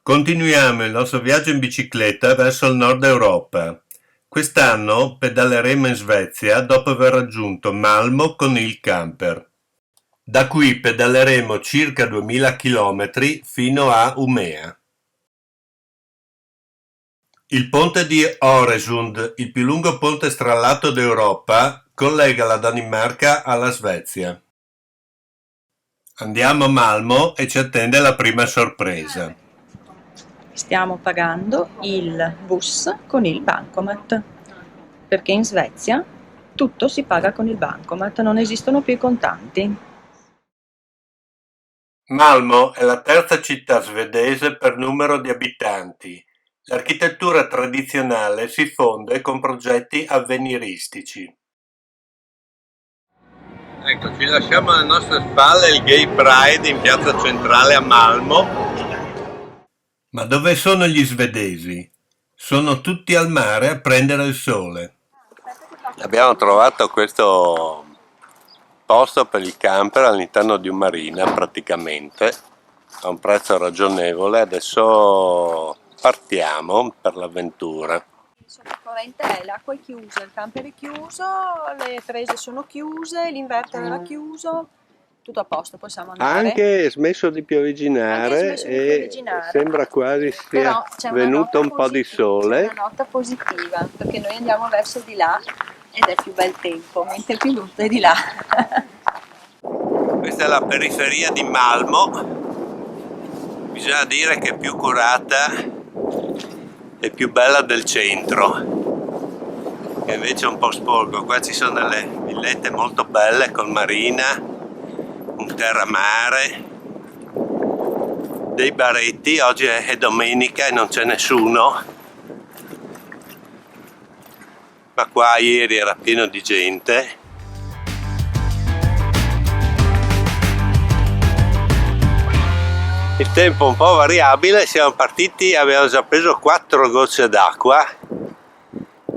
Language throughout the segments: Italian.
Continuiamo il nostro viaggio in bicicletta verso il nord Europa. Quest'anno pedaleremo in Svezia dopo aver raggiunto Malmo con il camper. Da qui pedaleremo circa 2000 km fino a Umea. Il ponte di Øresund, il più lungo ponte strallato d'Europa, collega la Danimarca alla Svezia. Andiamo a Malmo e ci attende la prima sorpresa. Stiamo pagando il bus con il bancomat, perché in Svezia tutto si paga con il bancomat, non esistono più i contanti. Malmo è la terza città svedese per numero di abitanti. L'architettura tradizionale si fonde con progetti avveniristici. Ecco, ci lasciamo alle nostre spalle il Gay Pride in piazza centrale a Malmo. Ma dove sono gli svedesi? Sono tutti al mare a prendere il sole. Abbiamo trovato questo posto per il camper all'interno di un marina praticamente a un prezzo ragionevole. Adesso partiamo per l'avventura. La corrente è, l'acqua è chiusa, il camper è chiuso, le prese sono chiuse, l'inverter era chiuso, tutto a posto, possiamo Ha andare. anche smesso di piovigginare e sembra quasi sia venuto un po' di sole. C'è una nota positiva, perché noi andiamo verso di là ed è più bel tempo, mentre il più brutto è di là. Questa è la periferia di Malmo, bisogna dire che è più curata e più bella del centro, che invece è un po' sporco. Qua ci sono delle villette molto belle col marina, un terramare, dei baretti. Oggi è domenica e non c'è nessuno, ma qua ieri era pieno di gente. Il tempo un po' variabile, siamo partiti, abbiamo già preso 4 gocce d'acqua,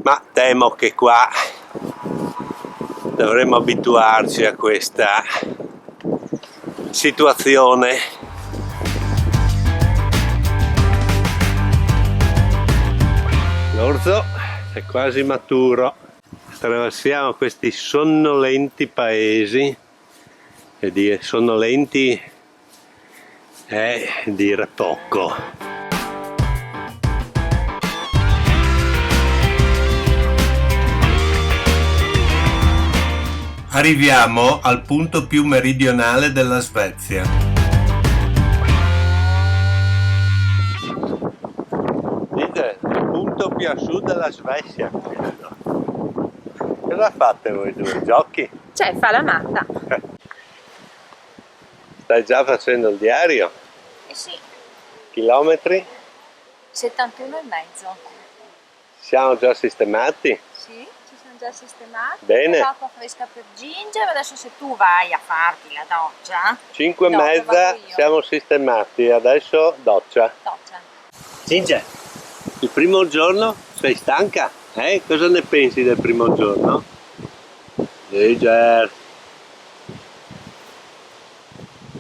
ma temo che qua dovremo abituarci a questa situazione. L'orzo è quasi maturo, attraversiamo questi sonnolenti paesi, e dire sonnolenti è dire poco. Arriviamo al punto più meridionale della Svezia. Dite, il punto più a sud della Svezia. Cosa fate voi due? Giochi? Cioè, fa la matta. Stai già facendo il diario? Eh sì, Chilometri? 71 e mezzo. Siamo già sistemati? Sì, ci siamo già sistemati. Bene. L'acqua fresca per Ginger, adesso se tu vai a farti la doccia. 5 e dopo mezza, vado io. siamo sistemati, adesso doccia. Doccia. Ginger, il primo giorno sei stanca? Cosa ne pensi del primo giorno? Ginger,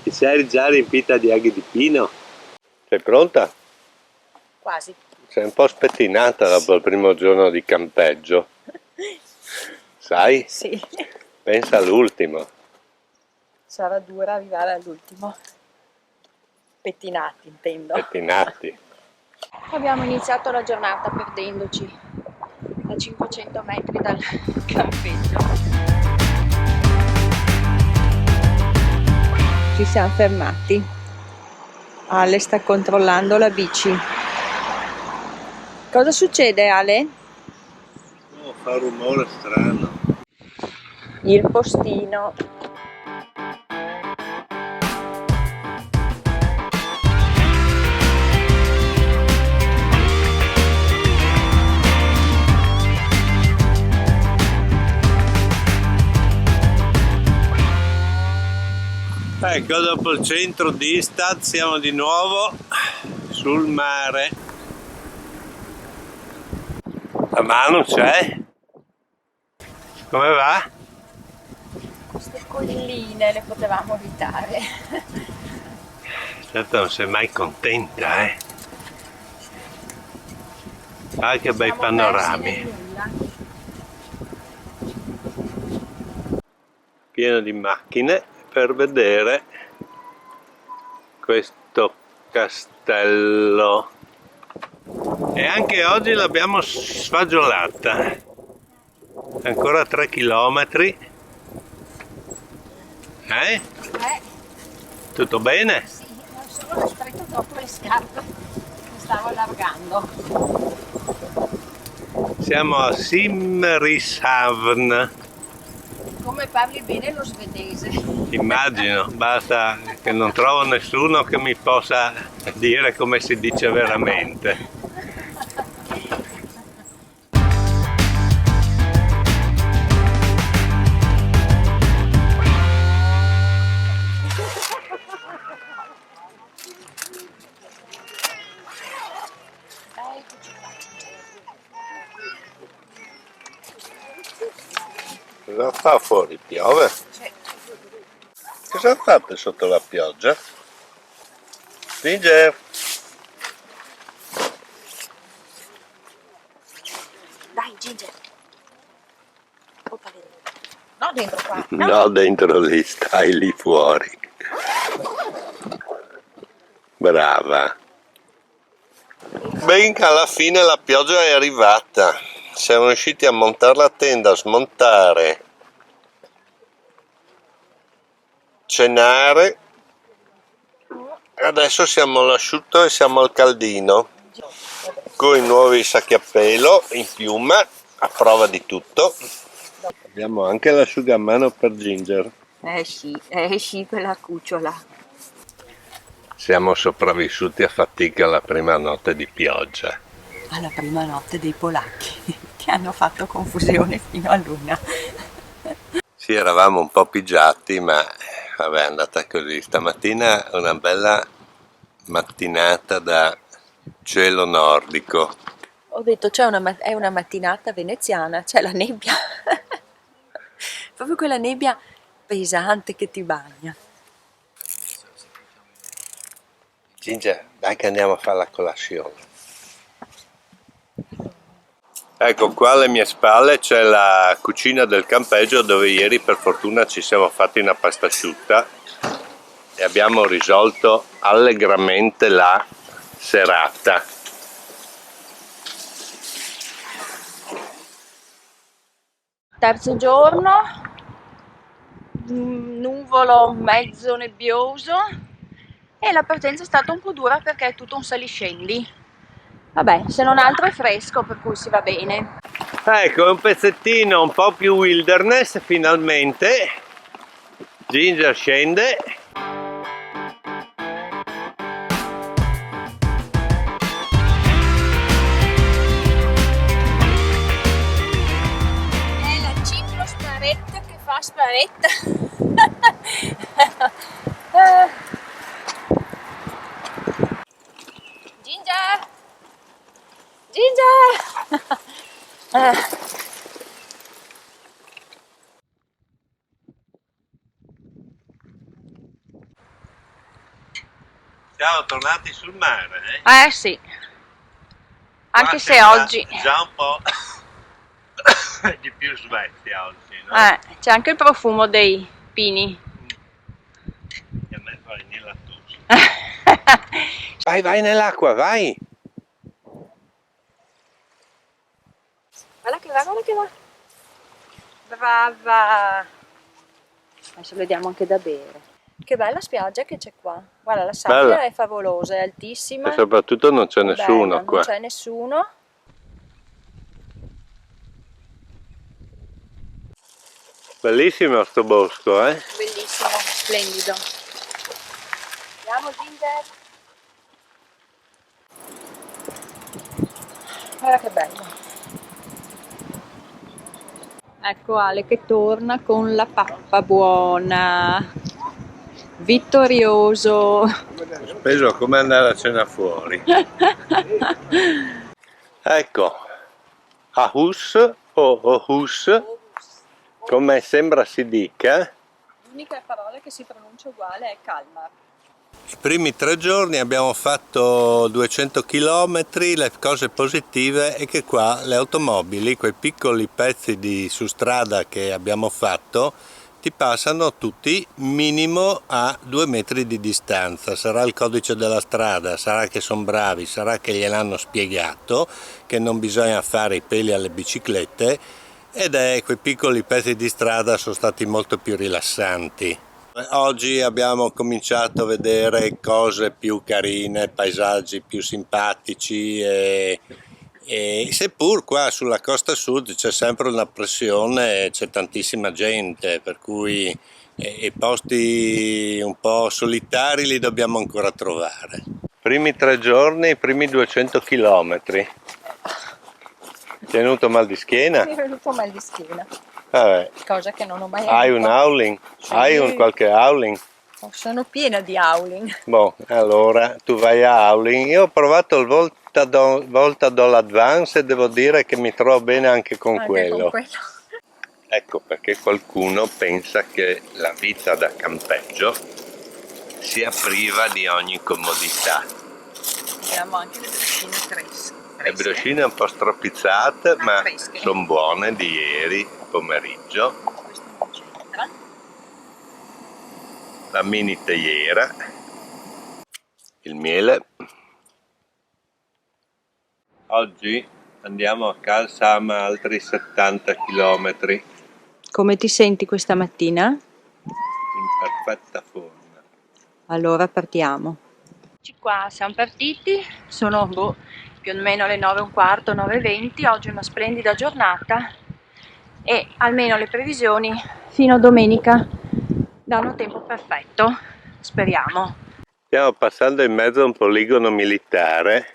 ti sei già riempita di aghi di pino? Sei pronta? Quasi. Sei un po' spettinata dopo il primo giorno di campeggio, sai? Sì. Pensa all'ultimo. Sarà dura arrivare all'ultimo. Pettinati, intendo. Pettinati. Abbiamo iniziato la giornata perdendoci a 500 metri dal campeggio. Ci siamo fermati. Ale sta controllando la bici. Cosa succede, Ale? Oh, fa un rumore strano. Il postino. Ecco, dopo il centro di Istad siamo di nuovo sul mare. La mano c'è? Come va? Queste colline le potevamo evitare. Certo non sei mai contenta, Ah, che bei panorami. Pieno di macchine per vedere questo castello. E anche oggi l'abbiamo sfagiolata. Ancora 3 chilometri. Eh? Tutto bene? Sì, non solo ho stretto troppo le scarpe, mi stavo allargando. Siamo a Simrishamn. Come parli bene lo svedese. Immagino, basta che non trovo nessuno che mi possa dire come si dice veramente. Cosa fa fuori? Piove? Sì. Cosa fate sotto la pioggia? Ginger? Dai, Ginger. No, dentro qua. No, dentro lì, stai lì fuori. Brava. Benché alla fine la pioggia è arrivata. Siamo riusciti a montare la tenda, a smontare, cenare. Adesso siamo all'asciutto e siamo al caldino. Con i nuovi sacchi a pelo in piuma, a prova di tutto. Abbiamo anche l'asciugamano per Ginger. Sì, quella cucciola. Siamo sopravvissuti a fatica alla prima notte di pioggia. Alla prima notte dei polacchi, che hanno fatto confusione fino a luna. Sì, eravamo un po' pigiati, ma vabbè, è andata così. Stamattina una bella mattinata da cielo nordico. Ho detto, è una mattinata veneziana, c'è la nebbia. Proprio quella nebbia pesante che ti bagna. Ginger, dai che andiamo a fare la colazione. Ecco, qua alle mie spalle c'è la cucina del campeggio dove ieri per fortuna ci siamo fatti una pasta asciutta e abbiamo risolto allegramente la serata. Terzo giorno, nuvolo mezzo nebbioso e la partenza è stata un po' dura perché è tutto un saliscendi. Vabbè, se non altro è fresco, per cui si va bene. Ecco, un pezzettino un po' più wilderness finalmente. Ginger scende. È la cipro sparetta che fa sparetta. Ginger! Ginger! Siamo tornati sul mare, Sì, Qua anche se sembra oggi già un po' di più Svezia oggi, no? c'è anche il profumo dei pini. E a me fa venire la tosse. Vai nell'acqua, vai! Guarda che va, guarda che va. Brava! Adesso le diamo anche da bere. Che bella spiaggia che c'è qua. Guarda, la sabbia Bella. è favolosa, è altissima. E soprattutto non c'è nessuno Bella, qua. non c'è nessuno. Bellissimo sto bosco, Bellissimo, splendido. Andiamo, Ginger. Guarda che bello. Ecco Ale che torna con la pappa buona. Vittorioso. Ho speso come andare a cena fuori. Ecco, Aarhus o Aarhus, come sembra si dica. L'unica parola che si pronuncia uguale è Kalmar. I primi 3 giorni abbiamo fatto 200 km, le cose positive è che qua le automobili, quei piccoli pezzi su strada che abbiamo fatto, ti passano tutti minimo a 2 metri di distanza. Sarà il codice della strada, sarà che sono bravi, sarà che gliel'hanno spiegato che non bisogna fare i peli alle biciclette, ed è quei piccoli pezzi di strada sono stati molto più rilassanti. Oggi abbiamo cominciato a vedere cose più carine, paesaggi più simpatici e seppur qua sulla costa sud c'è sempre una pressione, c'è tantissima gente, per cui i posti un po' solitari li dobbiamo ancora trovare. Primi 3 giorni, primi 200 km. Ti è venuto mal di schiena? Mi è venuto mal di schiena. Vabbè. Cosa che non ho mai Hai avuto. un howling? Sì. Hai qualche howling? Sono piena di howling. Boh, allora tu vai a howling. Io ho provato il Voltadol Advance e devo dire che mi trovo bene anche con quello. Ecco perché qualcuno pensa che la vita da campeggio sia priva di ogni comodità. Abbiamo anche le briochine fresche. Le briochine un po' stroppizzate, ma fresche. sono buone, di ieri pomeriggio. Questo non c'entra. La mini teiera, il miele. Oggi andiamo a Cal Sama altri 70 km in Come ti senti questa mattina? perfetta forma. Allora partiamo. Qua siamo partiti, sono più o meno le 9:15, 9:20. Oggi è una splendida giornata e almeno le previsioni fino a domenica danno tempo perfetto, speriamo. Stiamo passando in mezzo a un poligono militare,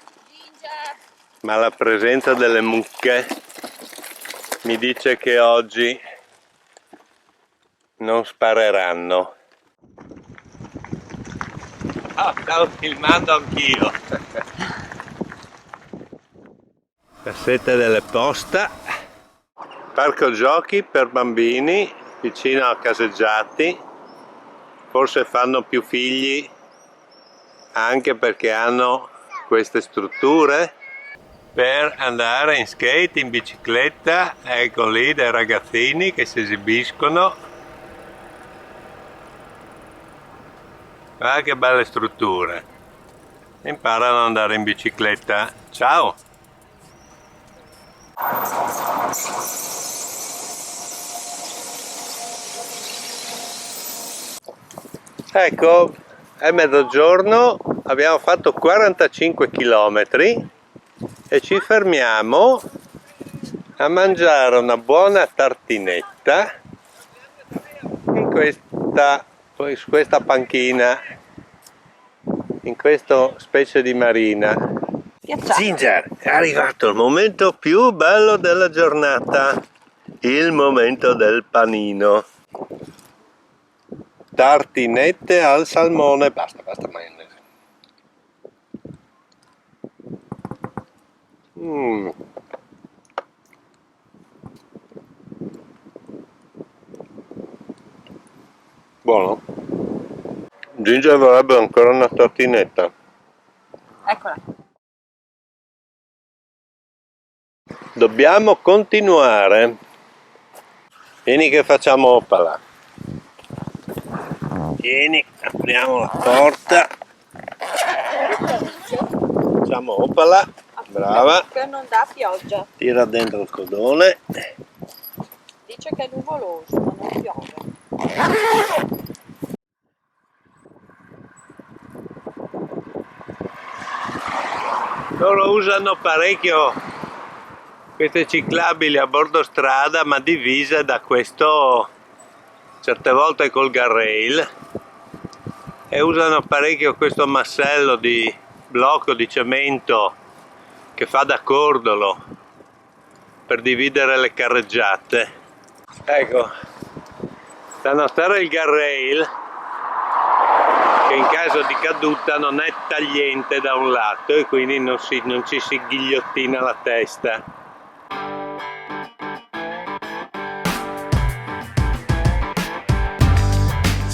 ma la presenza delle mucche mi dice che oggi non spareranno. Stavo filmando anch'io. Cassette delle posta, parco giochi per bambini vicino a Caseggiati, forse fanno più figli anche perché hanno queste strutture per andare in skate, in bicicletta. Ecco lì dei ragazzini che si esibiscono. Guarda che belle strutture, imparano ad andare in bicicletta. Ciao! Ecco, è mezzogiorno, abbiamo fatto 45 km e ci fermiamo a mangiare una buona tartinetta in questa panchina, in questa specie di marina. Ginger, è arrivato il momento più bello della giornata, il momento del panino. Tartinette al salmone, basta maionese. Buono. Ginger vorrebbe ancora una tartinetta. Eccola. Dobbiamo continuare. Vieni che facciamo opala. Vieni, apriamo la porta. Facciamo opala. Brava. Per non dà pioggia. Tira dentro il codone. Dice che è nuvoloso, ma non piove. Loro usano parecchio queste ciclabili a bordo strada, ma divise da questo, certe volte col guardrail, e usano parecchio questo massello di blocco di cemento che fa da cordolo per dividere le carreggiate. Ecco, da notare il guardrail, che in caso di caduta non è tagliente da un lato e quindi non ci si ghigliottina la testa.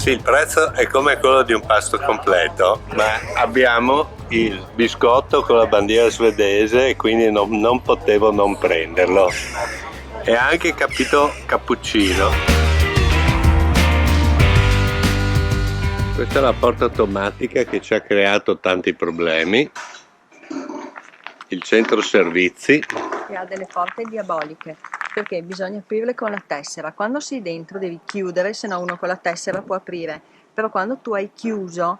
Sì, il prezzo è come quello di un pasto completo, ma abbiamo il biscotto con la bandiera svedese e quindi non potevo non prenderlo. E anche capito cappuccino. Questa è la porta automatica che ci ha creato tanti problemi. Il centro servizi. Che ha delle porte diaboliche, perché bisogna aprirle con la tessera. Quando sei dentro devi chiudere, se no uno con la tessera può aprire. Però quando tu hai chiuso,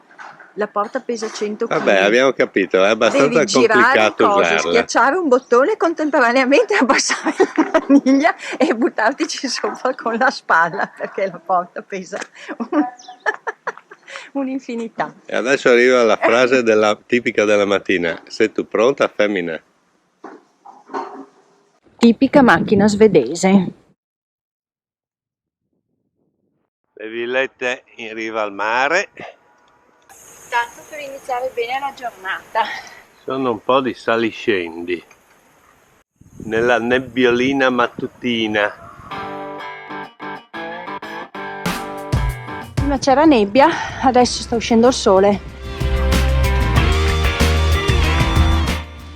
la porta pesa 100 kg. Vabbè, abbiamo capito, è abbastanza devi girare complicato cose, usarla. schiacciare un bottone e contemporaneamente abbassare la maniglia e buttartici sopra con la spalla, perché la porta pesa un'infinità. E adesso arriva la frase tipica della mattina. Sei tu pronta, femmina? Tipica macchina svedese. Le villette in riva al mare. Tanto per iniziare bene la giornata. Sono un po' di saliscendi nella nebbiolina mattutina. Prima c'era nebbia, adesso sta uscendo il sole.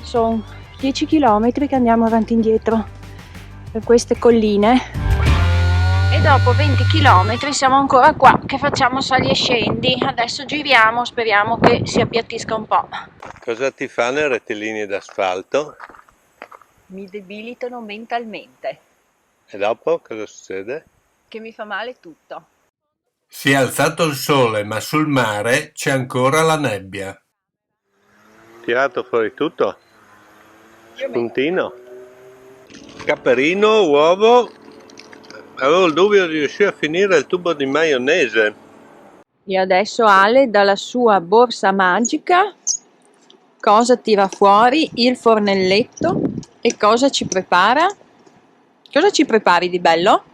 Sono 10 km che andiamo avanti e indietro per queste colline. E dopo 20 km siamo ancora qua che facciamo sali e scendi. Adesso giriamo, speriamo che si appiattisca un po'. Cosa ti fanno i rettilini d'asfalto? Mi debilitano mentalmente, E dopo cosa succede? che mi fa male tutto. Si è alzato il sole, ma sul mare c'è ancora la nebbia. Tirato fuori tutto? Spuntino? Caperino, uovo. Avevo il dubbio di riuscire a finire il tubo di maionese. E adesso Ale dalla sua borsa magica cosa tira fuori? Il fornelletto. E cosa ci prepara? Cosa ci prepari di bello?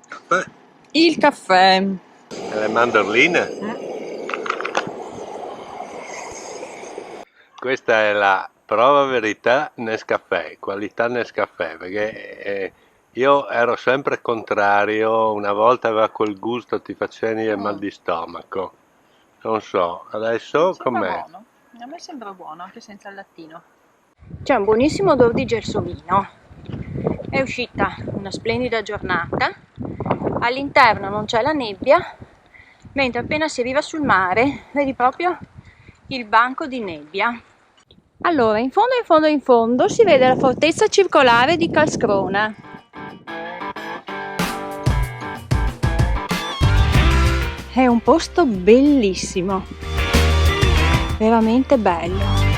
Caffè. Il caffè. E le mandorline? Questa è la prova verità Nescafè, qualità Nescafè, perché io ero sempre contrario, una volta aveva quel gusto, ti faceva venire mal di stomaco. Non so, adesso com'è? Buono. A me sembra buono, anche senza il lattino. C'è un buonissimo odore di gelsomino. È uscita una splendida giornata. All'interno non c'è la nebbia, mentre appena si arriva sul mare vedi proprio il banco di nebbia. Allora, in fondo si vede la fortezza circolare di Karlskrona. È un posto bellissimo, veramente bello.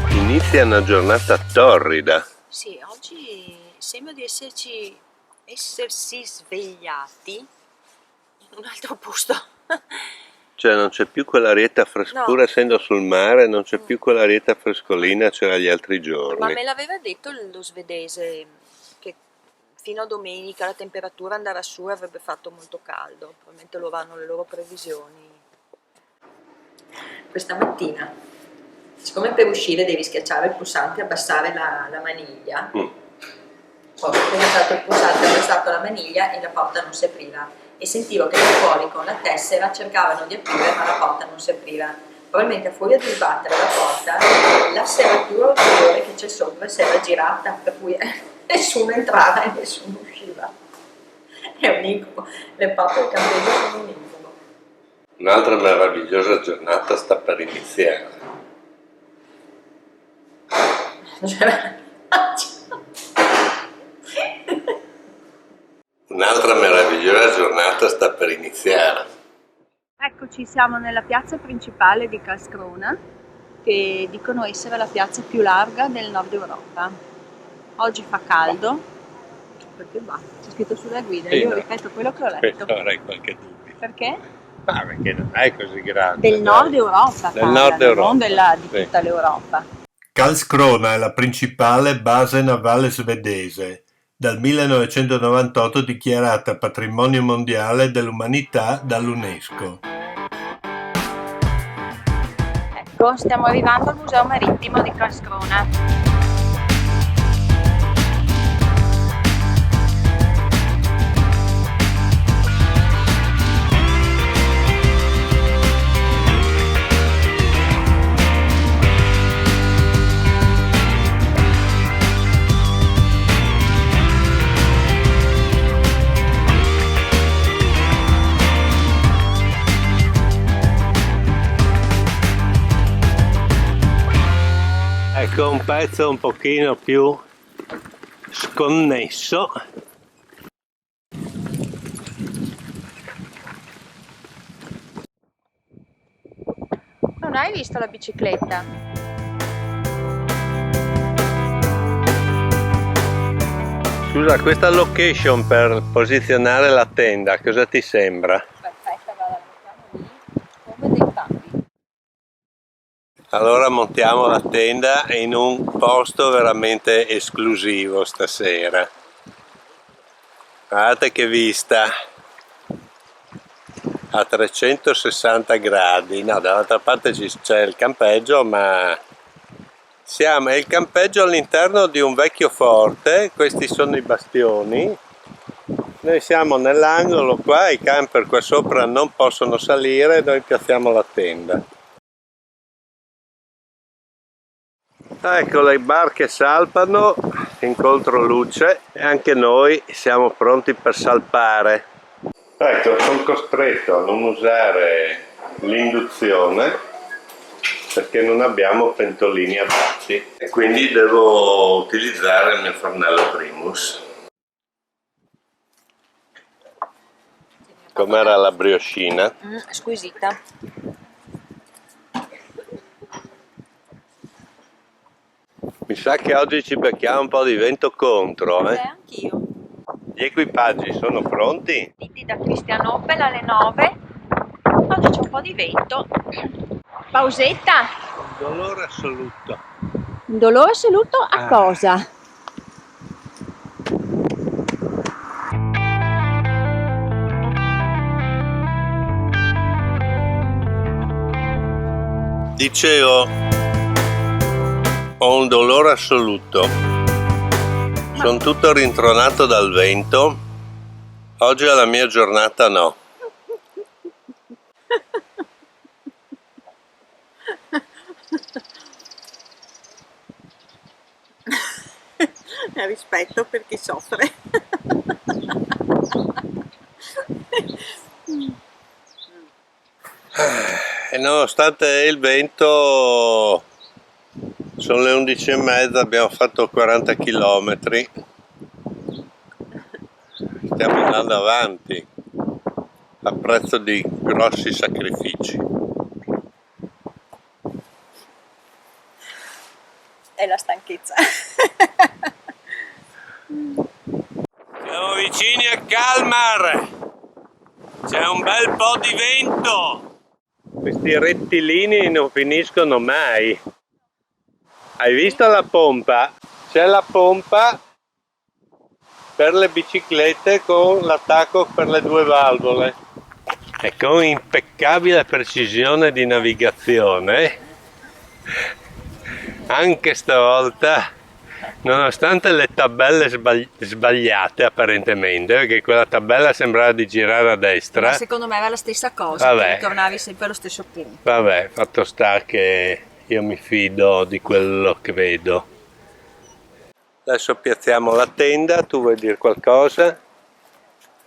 Inizia una giornata torrida. Sì, oggi sembra di essersi svegliati in un altro posto. Cioè non c'è più quell'arietta fresca, No. pur essendo sul mare, non c'è più quell'arietta frescolina, c'era gli altri giorni. Ma me l'aveva detto lo svedese che fino a domenica la temperatura andava su e avrebbe fatto molto caldo. Probabilmente lo vanno le loro previsioni. Questa mattina, siccome per uscire devi schiacciare il pulsante e abbassare la maniglia, ho schiacciato il pulsante, ho abbassato la maniglia e la porta non si apriva. E sentivo che da fuori con la tessera cercavano di aprire ma la porta non si apriva. Probabilmente a furia di sbattere la porta la serratura ulteriore che c'è sopra si era girata, per cui nessuno entrava e nessuno usciva. È un incubo, le porte del campeggio sono un incubo. Un'altra meravigliosa giornata sta per iniziare. Un'altra meravigliosa giornata sta per iniziare. Eccoci, siamo nella piazza principale di Karlskrona, che dicono essere la piazza più larga del nord Europa. Oggi fa caldo, perché va, c'è scritto sulla guida, Sì, io no. ripeto quello che ho letto. Questo avrei qualche dubbio. Perché? Ah, perché non è così grande. Del nord Europa, Del nord Europa, non di sì. tutta l'Europa. Karlskrona è la principale base navale svedese, dal 1998 dichiarata Patrimonio Mondiale dell'Umanità dall'UNESCO. Ecco, stiamo arrivando al Museo Marittimo di Karlskrona. cerco un pezzo un pochino più sconnesso. Non hai visto la bicicletta? Scusa, questa location per posizionare la tenda, cosa ti sembra? Perfetta, guarda, la mettiamo lì come dei capi. Allora montiamo la tenda in un posto veramente esclusivo stasera. Guardate che vista! A 360 gradi, no, dall'altra parte c'è il campeggio, ma è il campeggio all'interno di un vecchio forte. Questi sono i bastioni, noi siamo nell'angolo qua, i camper qua sopra non possono salire, noi piazziamo la tenda. Ecco le barche salpano in controluce e anche noi siamo pronti per salpare. Ecco, sono costretto a non usare l'induzione perché non abbiamo pentolini adatti e quindi devo utilizzare il mio fornello Primus. Com'era la brioscina? Squisita. Mi sa che oggi ci becchiamo un po' di vento contro, Anch'io. Gli equipaggi sono pronti? Partiti da Cristianopel alle 9. Oggi c'è un po' di vento. Pausetta. Un dolore assoluto. Un dolore assoluto a cosa? Dicevo, ho un dolore assoluto. Sono tutto rintronato dal vento. Oggi è la mia giornata no. Rispetto per chi soffre. E nonostante il vento, sono le 11:30, abbiamo fatto 40 km. Stiamo andando avanti a prezzo di grossi sacrifici. È la stanchezza. Siamo vicini a Kalmar, c'è un bel po' di vento. Questi rettilini non finiscono mai. Hai visto la pompa? C'è la pompa per le biciclette con l'attacco per le due valvole e con impeccabile precisione di navigazione. Anche stavolta, nonostante le tabelle sbagliate apparentemente, perché quella tabella sembrava di girare a destra. Ma secondo me era la stessa cosa, Vabbè. tornavi sempre allo stesso punto. Vabbè, fatto sta che io mi fido di quello che vedo. Adesso piazziamo la tenda, tu vuoi dire qualcosa?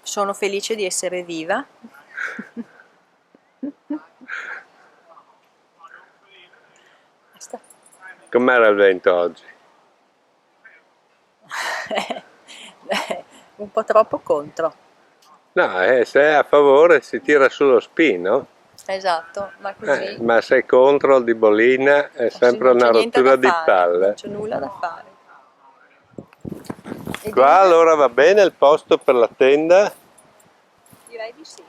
Sono felice di essere viva. Basta. Com'era il vento oggi? Un po' troppo contro. No, se è a favore si tira sullo spino. Esatto, ma così Ma se è contro il di Bolina è sempre una rottura di palle. Non c'è nulla da fare. Qua allora va bene il posto per la tenda? Direi di sì.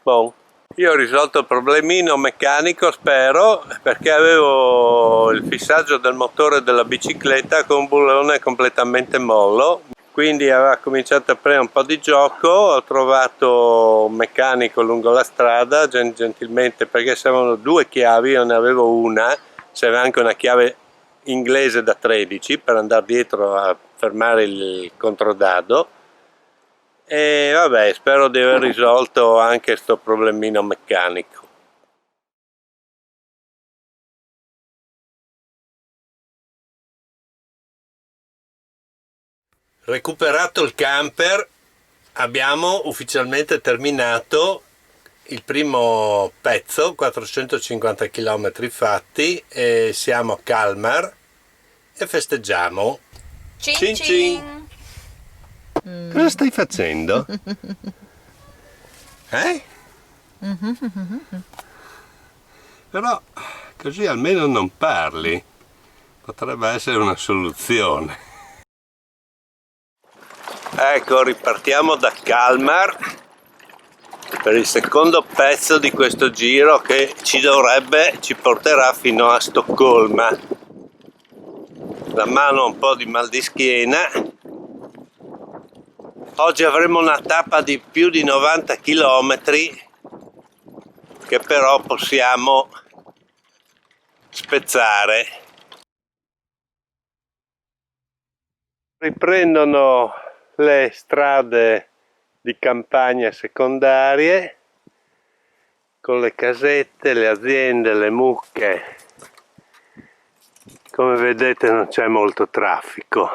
Bon. Io ho risolto il problemino meccanico, spero, perché avevo il fissaggio del motore della bicicletta con un bullone completamente mollo, quindi aveva cominciato a prendere un po' di gioco. Ho trovato un meccanico lungo la strada, gentilmente, perché servono due chiavi, io ne avevo una, serve anche una chiave inglese da 13 per andare dietro a fermare il controdado. E vabbè, spero di aver risolto anche sto problemino meccanico. Recuperato il camper, abbiamo ufficialmente terminato il primo pezzo, 450 km fatti, e siamo a Kalmar. e festeggiamo. Cin Cin cin. Cosa stai facendo? Però così almeno non parli. Potrebbe essere una soluzione. Ecco, ripartiamo da Kalmar per il secondo pezzo di questo giro che ci porterà fino a Stoccolma. La mano un po' di mal di schiena. Oggi avremo una tappa di più di 90 km che però possiamo spezzare. Riprendono le strade di campagna secondarie con le casette, le aziende, le mucche. Come vedete non c'è molto traffico.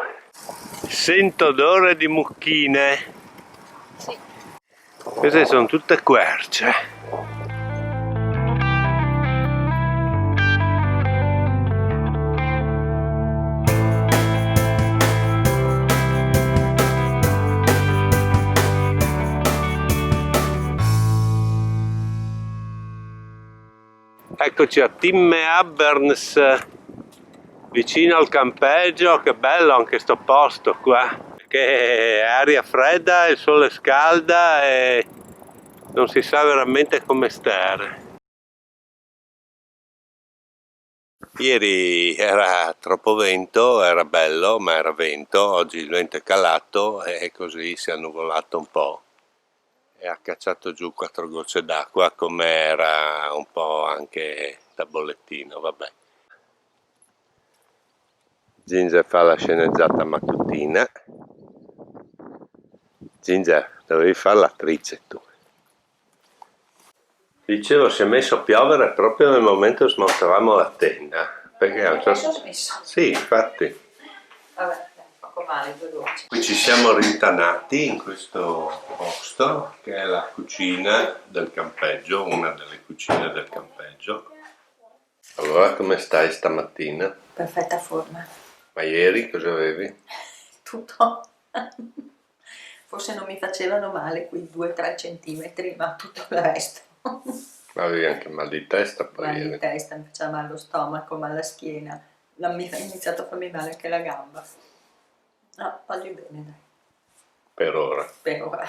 Sento odore di mucchine. Sì. Queste sono tutte querce. Eccoci a Timme Aberns, vicino al campeggio. Che bello anche sto posto qua, che è aria fredda, il sole scalda e non si sa veramente come stare. Ieri era troppo vento, era bello ma era vento, oggi il vento è calato e così si è annuvolato un po' e ha cacciato giù 4 gocce d'acqua, come era un po' anche da bollettino, vabbè. Ginger fa la sceneggiata mattutina. Ginger, dovevi fare l'attrice tu. Dicevo, si è messo a piovere proprio nel momento che smontavamo la tenda. Perché Adesso ho smesso. Sì, infatti. Vabbè, poco male, 2 gocce. Qui ci siamo rintanati in questo posto che è la cucina del campeggio, una delle cucine del campeggio. Allora, come stai stamattina? Perfetta forma. Ma ieri cosa avevi? Tutto. Forse non mi facevano male quei 2-3 centimetri, ma tutto il resto. Avevi anche mal di testa poi Mal ieri. di testa, mi faceva male lo stomaco, male la schiena. Mi ha iniziato a farmi male anche la gamba. No, oggi bene, dai. Per ora. Per ora.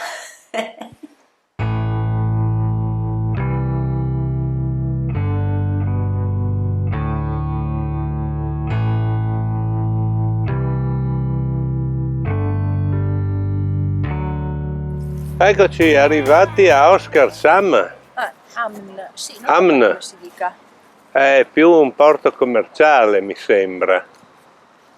Eccoci arrivati a Oskarshamn. Amn, sì, non Amn. so come si dica. È più un porto commerciale, mi sembra.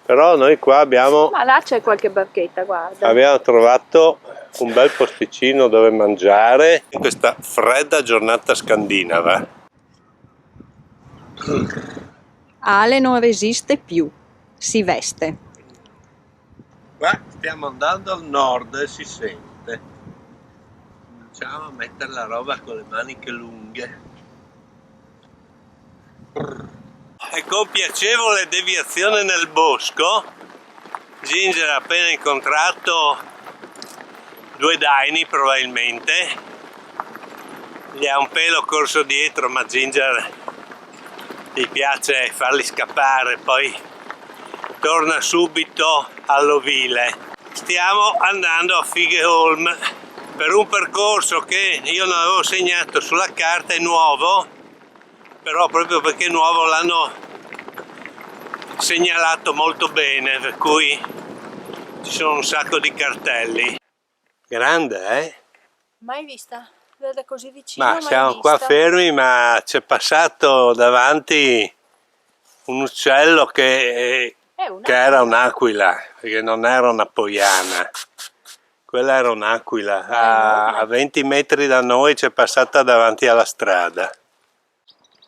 Però noi qua abbiamo là c'è qualche barchetta, guarda. Abbiamo trovato un bel posticino dove mangiare in questa fredda giornata scandinava. Ale non resiste più, si veste. Qua stiamo andando al nord e si sente. Cominciamo a mettere la roba con le maniche lunghe. E con piacevole deviazione nel bosco, Ginger ha appena incontrato 2 daini probabilmente. Gli ha un pelo corso dietro, ma Ginger gli piace farli scappare, poi torna subito all'ovile. Stiamo andando a Figeholm per un percorso che io non avevo segnato sulla carta, è nuovo, però proprio perché è nuovo l'hanno segnalato molto bene, per cui ci sono un sacco di cartelli. Grande, eh? Mai vista? Vede così vicino, Ma siamo qua fermi, ma c'è passato davanti un uccello che era un'aquila, perché non era una poiana. Quella era un'aquila. A 20 metri da noi c'è passata davanti alla strada.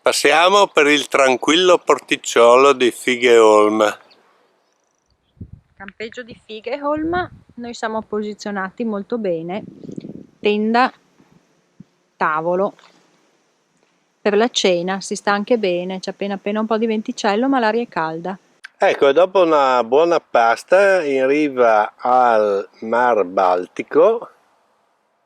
Passiamo per il tranquillo porticciolo di Figeholm. Campeggio di Figeholm, noi siamo posizionati molto bene, tenda, tavolo, per la cena si sta anche bene, c'è appena un po' di venticello ma l'aria è calda. Ecco, e dopo una buona pasta in riva al Mar Baltico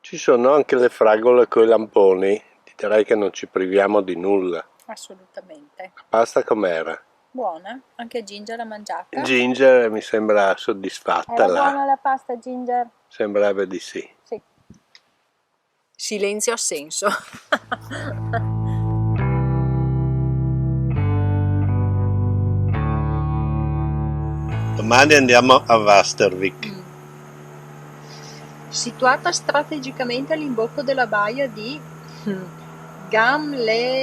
ci sono anche le fragole coi lamponi. Direi che non ci priviamo di nulla. Assolutamente. La pasta com'era? Buona, anche Ginger l'ha mangiata. Ginger mi sembra soddisfatta. Era buona la pasta, Ginger? Sembrava di sì. Sì. Silenzio assenso. Domani andiamo a Vastervik. Situata strategicamente all'imbocco della baia di Gamlebyviken.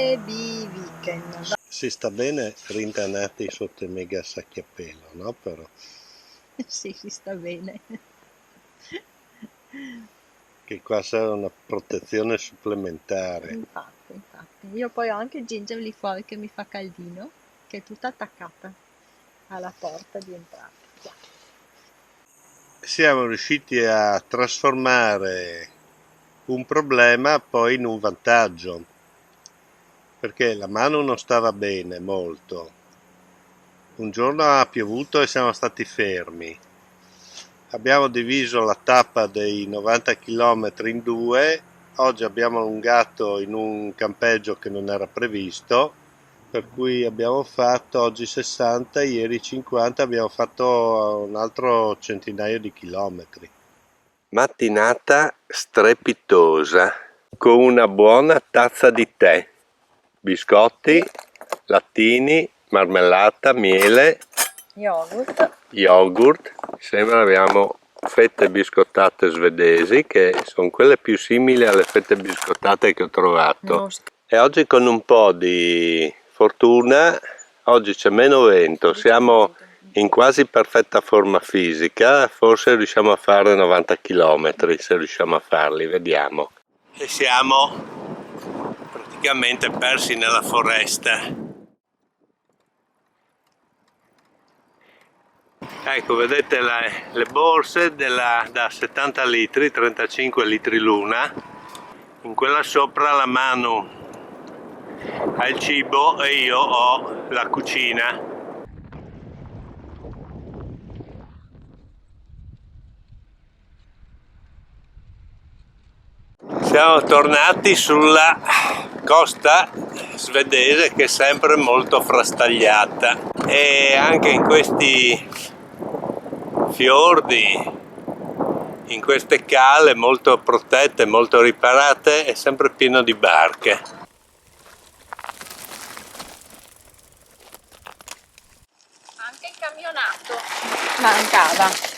Si sta bene rintanati sotto i mega sacchi a pelo, no? Però. Sì, si sta bene. Che qua serve una protezione supplementare. Infatti. Io poi ho anche Ginger lì fuori che mi fa caldino, che è tutta attaccata alla porta di entrata. Qua. Siamo riusciti a trasformare un problema poi in un vantaggio, perché la mano non stava bene molto. Un giorno ha piovuto e siamo stati fermi. Abbiamo diviso la tappa dei 90 km in due. Oggi abbiamo allungato in un campeggio che non era previsto, per cui abbiamo fatto oggi 60, ieri 50, abbiamo fatto un altro centinaio di chilometri. Mattinata strepitosa, con una buona tazza di tè, biscotti, lattini, marmellata, miele, yogurt. Sembra abbiamo fette biscottate svedesi, che sono quelle più simili alle fette biscottate che ho trovato. E oggi con un po' di fortuna, oggi c'è meno vento, siamo in quasi perfetta forma fisica, forse riusciamo a fare 90 km, se riusciamo a farli, vediamo. E siamo praticamente persi nella foresta. Ecco, vedete le borse da 70 litri, 35 litri l'una. In quella sopra la Manu ha il cibo e io ho la cucina. Siamo tornati sulla costa svedese, che è sempre molto frastagliata, e anche in questi fiordi, in queste cale molto protette, molto riparate, è sempre pieno di barche. Anche il camionato mancava.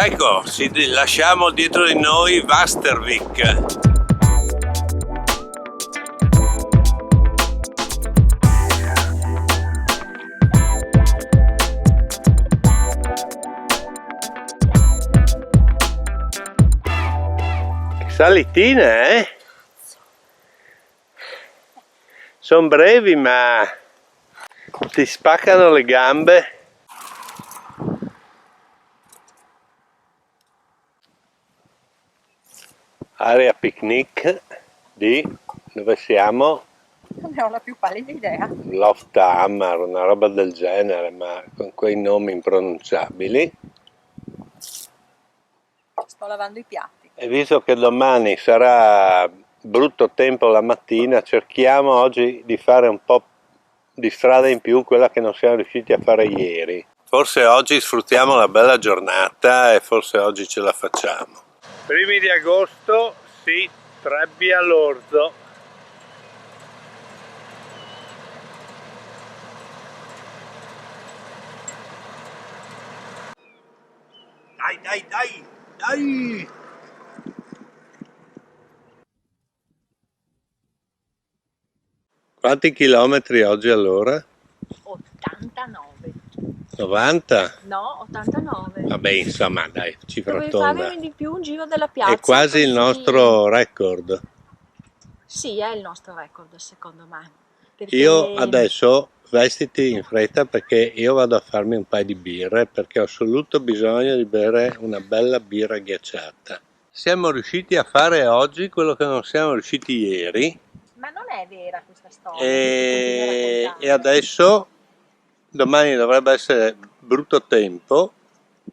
Ecco, lasciamo dietro di noi Vastervik. Salitine, eh? Sono brevi, ma ti spaccano le gambe. Area picnic di dove siamo? Non ne ho la più pallida idea. Loftahammar, una roba del genere, ma con quei nomi impronunciabili. Sto lavando i piatti. E visto che domani sarà brutto tempo la mattina, cerchiamo oggi di fare un po' di strada in più, quella che non siamo riusciti a fare ieri. Forse oggi sfruttiamo la bella giornata e forse oggi ce la facciamo. Primi di agosto, sì, Trebbia l'orzo. Dai! Quanti chilometri oggi all'ora? 89. 90? No, 89. Vabbè, insomma, dai, cifra Dovevi tonda. fare di più un giro della piazza. È quasi il nostro record. Sì, è il nostro record, secondo me. Perché Io adesso vestiti in fretta perché io vado a farmi un paio di birre perché ho assoluto bisogno di bere una bella birra ghiacciata. Siamo riusciti a fare oggi quello che non siamo riusciti ieri. Ma non è vera questa storia. E adesso domani dovrebbe essere brutto tempo,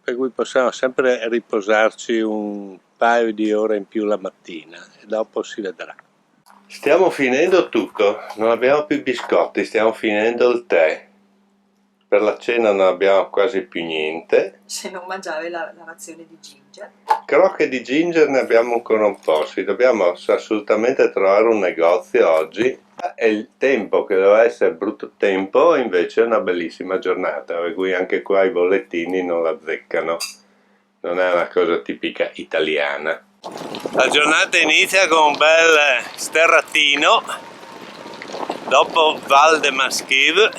per cui possiamo sempre riposarci un paio di ore in più la mattina e dopo si vedrà. Stiamo finendo tutto, non abbiamo più biscotti, stiamo finendo il tè. Per la cena non abbiamo quasi più niente. Se non mangiare la razione di ginger. Crocche di ginger ne abbiamo ancora un po', sì, dobbiamo assolutamente trovare un negozio oggi. E il tempo che doveva essere brutto tempo invece è una bellissima giornata, per cui anche qua i bollettini non la azzeccano. Non è una cosa tipica italiana. La giornata inizia con un bel sterratino, dopo Val de Masquive.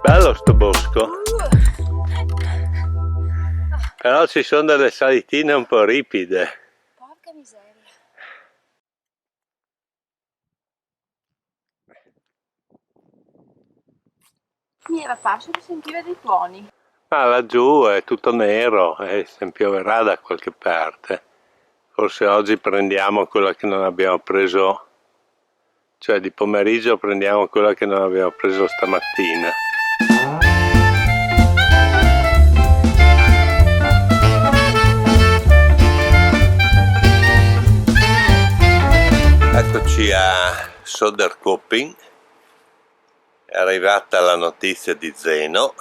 Bello sto bosco, però ci sono delle salitine un po' ripide. Porca miseria. Mi era parso di sentire dei tuoni. Ah, laggiù è tutto nero e se pioverà da qualche parte. Forse oggi prendiamo quella che non abbiamo preso, cioè di pomeriggio prendiamo quella che non abbiamo preso stamattina. Eccoci a Söderköping, è arrivata la notizia di Zeno,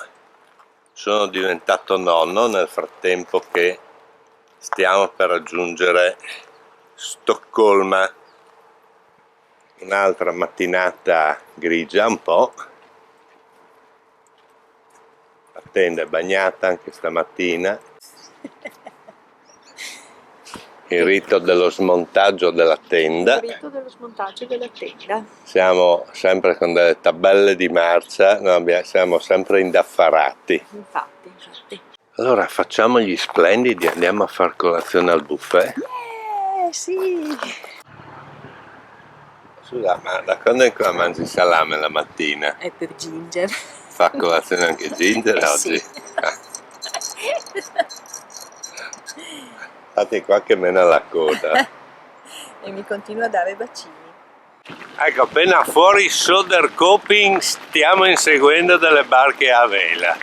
sono diventato nonno nel frattempo che stiamo per raggiungere Stoccolma. Un'altra mattinata grigia un po', la tenda è bagnata anche stamattina. Il rito dello smontaggio della tenda. Il rito dello smontaggio della tenda. Siamo sempre con delle tabelle di marcia, siamo sempre indaffarati. Infatti. Allora facciamo gli splendidi, andiamo a far colazione al buffet. Sì. Scusa, ma da quando ancora mangi salame la mattina? È per Ginger. Fa colazione anche Ginger oggi? Sì. Fate qua che mena la coda. E mi continua a dare bacini. Ecco, appena fuori Söderköping stiamo inseguendo delle barche a vela.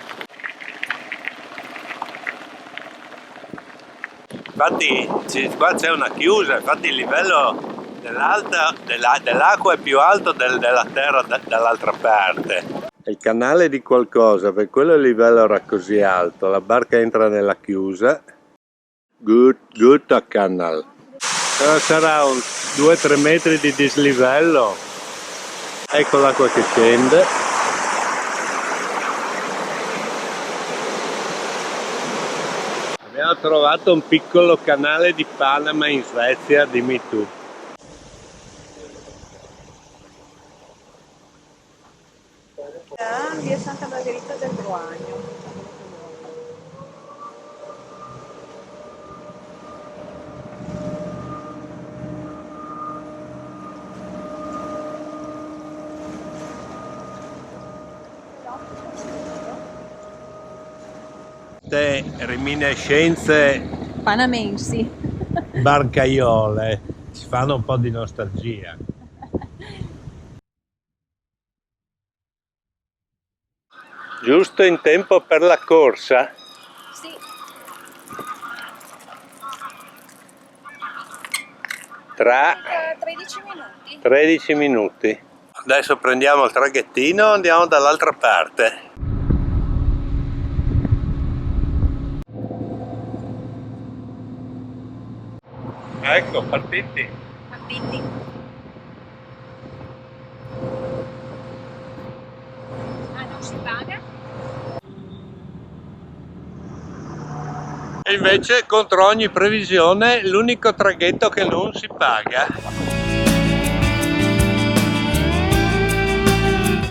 Infatti qua c'è una chiusa, infatti il livello dell'acqua è più alto della terra dall'altra parte. È il canale di qualcosa, per quello il livello era così alto, la barca entra nella chiusa. Good canal. Però sarà un 2-3 metri di dislivello. Ecco l'acqua che scende. Abbiamo trovato un piccolo canale di Panama in Svezia, dimmi tu. Via Santa Margherita del Roagno. Te reminiscenze Panamensi. barcaiole ci fanno un po' di nostalgia. Giusto in tempo per la corsa? Sì. Tra 13 minuti. 13 minuti. Adesso prendiamo il traghettino e andiamo dall'altra parte. Ecco, partiti. Partiti. Ah, non si paga? E invece, contro ogni previsione, l'unico traghetto che non si paga.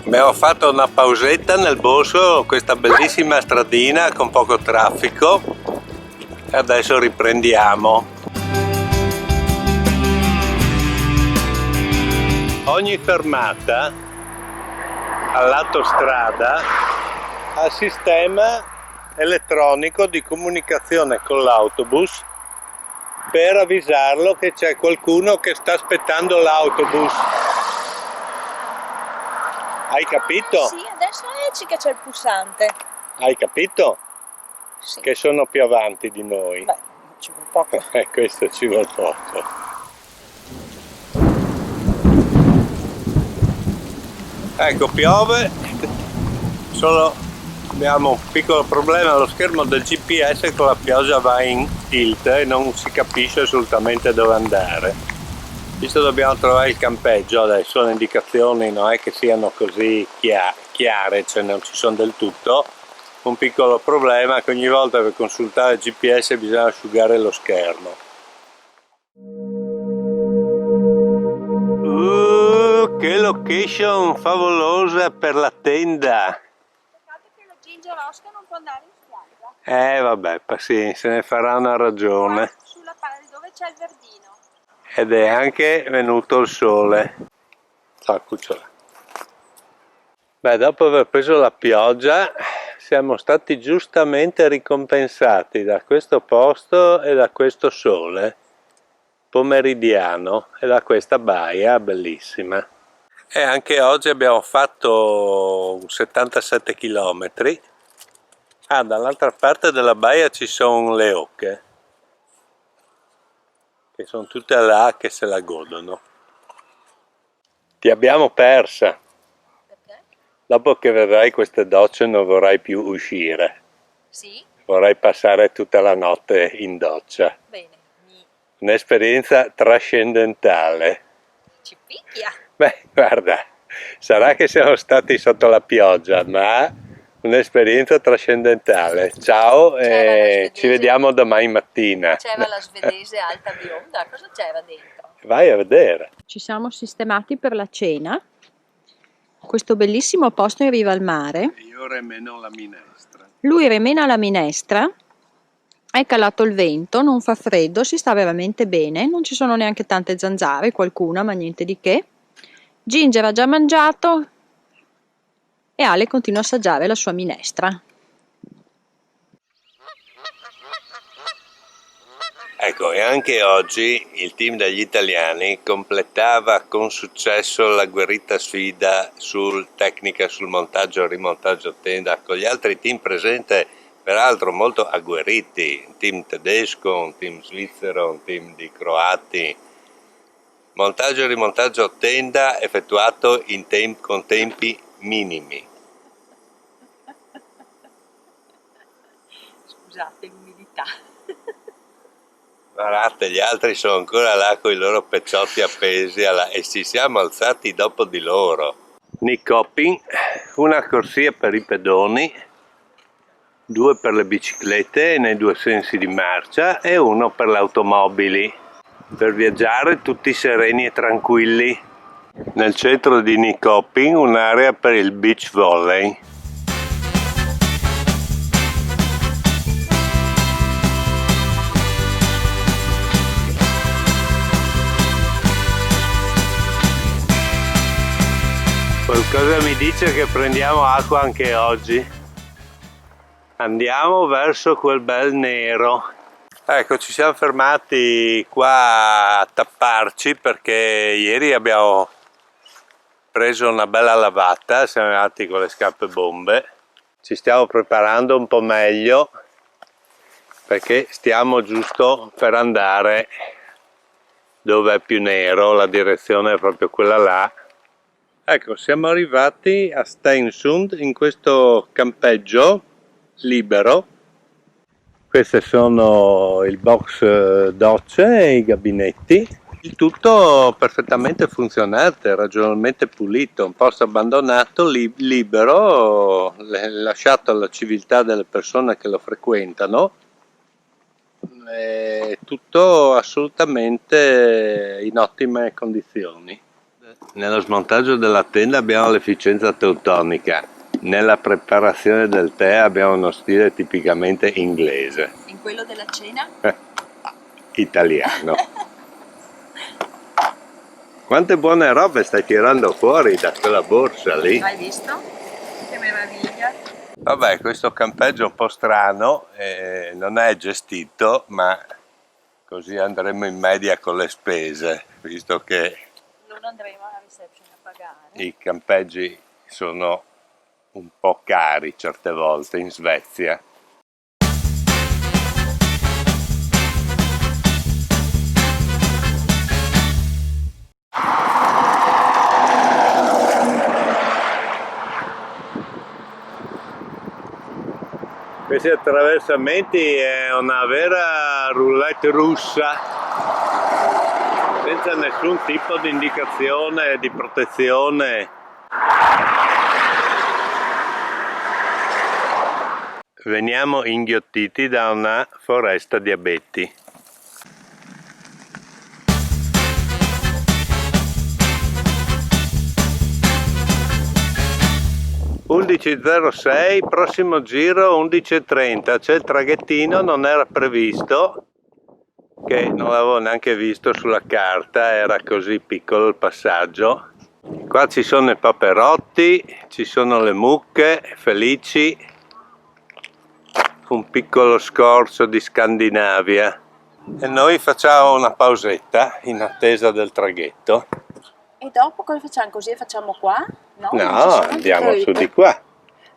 Abbiamo fatto una pausetta nel bosco, questa bellissima stradina con poco traffico, e adesso riprendiamo. ogni fermata al lato strada ha sistema elettronico di comunicazione con l'autobus per avvisarlo che c'è qualcuno che sta aspettando l'autobus. Hai capito? Sì, adesso ecco che c'è il pulsante. Hai capito? Sì. Che sono più avanti di noi. Beh, ci vuole poco. Questo ci vuole poco. Ecco, piove, solo abbiamo un piccolo problema, lo schermo del GPS con la pioggia va in tilt e non si capisce assolutamente dove andare. Visto dobbiamo trovare il campeggio, adesso le indicazioni non è che siano così chiare, cioè non ci sono del tutto. Un piccolo problema è che ogni volta per consultare il GPS bisogna asciugare lo schermo. Che location favolosa per la tenda! Peccato che la Ginger Oscar non può andare in spiaggia. Vabbè, sì, se ne farà una ragione. Sulla parte dove c'è il verdino. Ed è anche venuto il sole. Ciao cucciola. Beh, dopo aver preso la pioggia siamo stati giustamente ricompensati da questo posto e da questo sole pomeridiano e da questa baia bellissima. E anche oggi abbiamo fatto 77 km. Dall'altra parte della baia ci sono le oche, che sono tutte là che se la godono. Ti abbiamo persa. Perché? Dopo che vedrai queste docce non vorrai più uscire. Sì? Vorrai passare tutta la notte in doccia. Bene. Un'esperienza trascendentale. Ci picchia. Beh, guarda, sarà che siamo stati sotto la pioggia, ma un'esperienza trascendentale. Ciao e ci vediamo domani mattina. C'era la svedese alta bionda, cosa c'era dentro? Vai a vedere. Ci siamo sistemati per la cena. Questo bellissimo posto in riva al mare. Io remeno la minestra. Lui remena la minestra. È calato il vento, non fa freddo, si sta veramente bene, non ci sono neanche tante zanzare, qualcuna, ma niente di che. Ginger ha già mangiato e Ale continua a assaggiare la sua minestra. Ecco, e anche oggi il team degli italiani completava con successo l'agguerrita sfida tecnica sul montaggio e rimontaggio tenda con gli altri team presenti, peraltro molto agguerriti, un team tedesco, un team svizzero, un team di croati. Montaggio e rimontaggio tenda effettuato con tempi minimi. Scusate l'umidità. Guardate, gli altri sono ancora là con i loro pecciotti appesi e ci siamo alzati dopo di loro. Nick Hopping, una corsia per i pedoni, 2 per le biciclette nei 2 sensi di marcia e 1 per le automobili, per viaggiare tutti sereni e tranquilli. Nel centro di Nick Hopping un'area per il beach volley. Qualcosa mi dice che prendiamo acqua anche oggi. Andiamo verso quel bel nero. Ecco, ci siamo fermati qua a tapparci perché ieri abbiamo preso una bella lavata, siamo andati con le scarpe bombe. Ci stiamo preparando un po' meglio perché stiamo giusto per andare dove è più nero, la direzione è proprio quella là. Ecco, siamo arrivati a Stensund in questo campeggio libero. Questi sono il box docce e i gabinetti. Il tutto perfettamente funzionante, ragionevolmente pulito, un posto abbandonato, libero, lasciato alla civiltà delle persone che lo frequentano. Tutto assolutamente in ottime condizioni. Nello smontaggio della tenda abbiamo l'efficienza teutonica, nella preparazione del tè abbiamo uno stile tipicamente inglese. In quello della cena? Italiano. Quante buone robe stai tirando fuori da quella borsa lì? Hai visto? Che meraviglia! Vabbè, questo campeggio è un po' strano, non è gestito, ma così andremo in media con le spese, visto che Non andremo alla reception a pagare. i campeggi sono un po' cari certe volte in Svezia. Questi attraversamenti è una vera roulette russa, senza nessun tipo di indicazione di protezione. Veniamo inghiottiti da una foresta di abeti. (11:06), prossimo giro 11:30, c'è il traghettino, non era previsto, che non l'avevo neanche visto sulla carta, era così piccolo il passaggio. Qua ci sono i paperotti, ci sono le mucche felici, un piccolo scorcio di Scandinavia e noi facciamo una pausetta in attesa del traghetto. E dopo cosa facciamo? Così facciamo qua? No, Andiamo su di qua.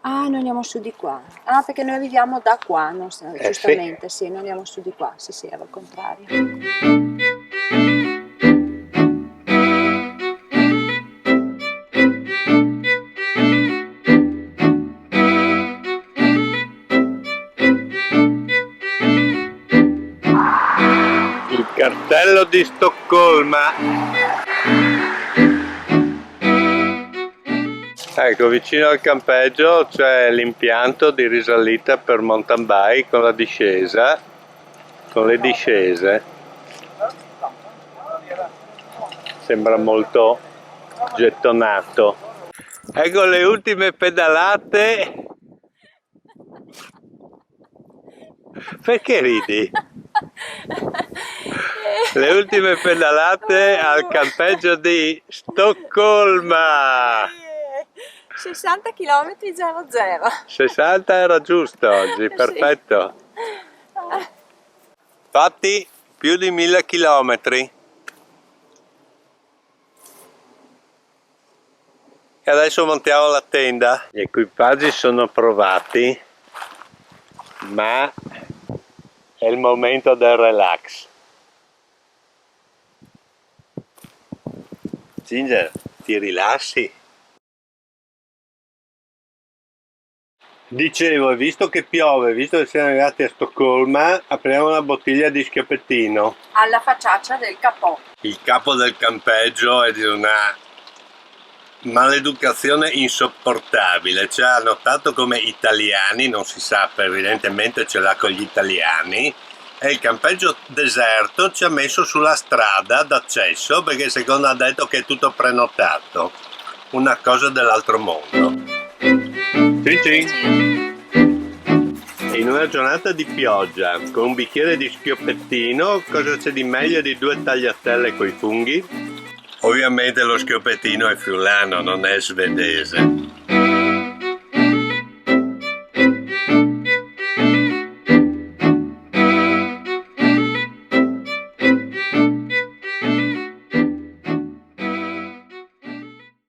Ah, noi andiamo su di qua. Ah, perché noi arriviamo da qua, no? Giustamente, sì, noi andiamo su di qua. Sì, era al contrario. Il cartello di Stoccolma. Ecco, vicino al campeggio c'è l'impianto di risalita per mountain bike con la discesa, con le discese. Sembra molto gettonato. Ecco le ultime pedalate. Perché ridi? Le ultime pedalate al campeggio di Stoccolma. 60 km 00. 60 era giusto oggi, perfetto. Fatti più di 1000 chilometri. E adesso montiamo la tenda. Gli equipaggi sono provati, ma è il momento del relax. Ginger, ti rilassi? Dicevo, visto che piove, visto che siamo arrivati a Stoccolma, apriamo una bottiglia di schioppettino. Alla facciaccia del capò. Il capo del campeggio è di una maleducazione insopportabile. Ci ha notato come italiani, non si sa, evidentemente ce l'ha con gli italiani, e il campeggio deserto ci ha messo sulla strada d'accesso perché secondo ha detto che è tutto prenotato. Una cosa dell'altro mondo. Cin cin. In una giornata di pioggia, con un bicchiere di schioppettino, cosa c'è di meglio di 2 tagliatelle coi funghi? Ovviamente lo schioppettino è friulano, non è svedese.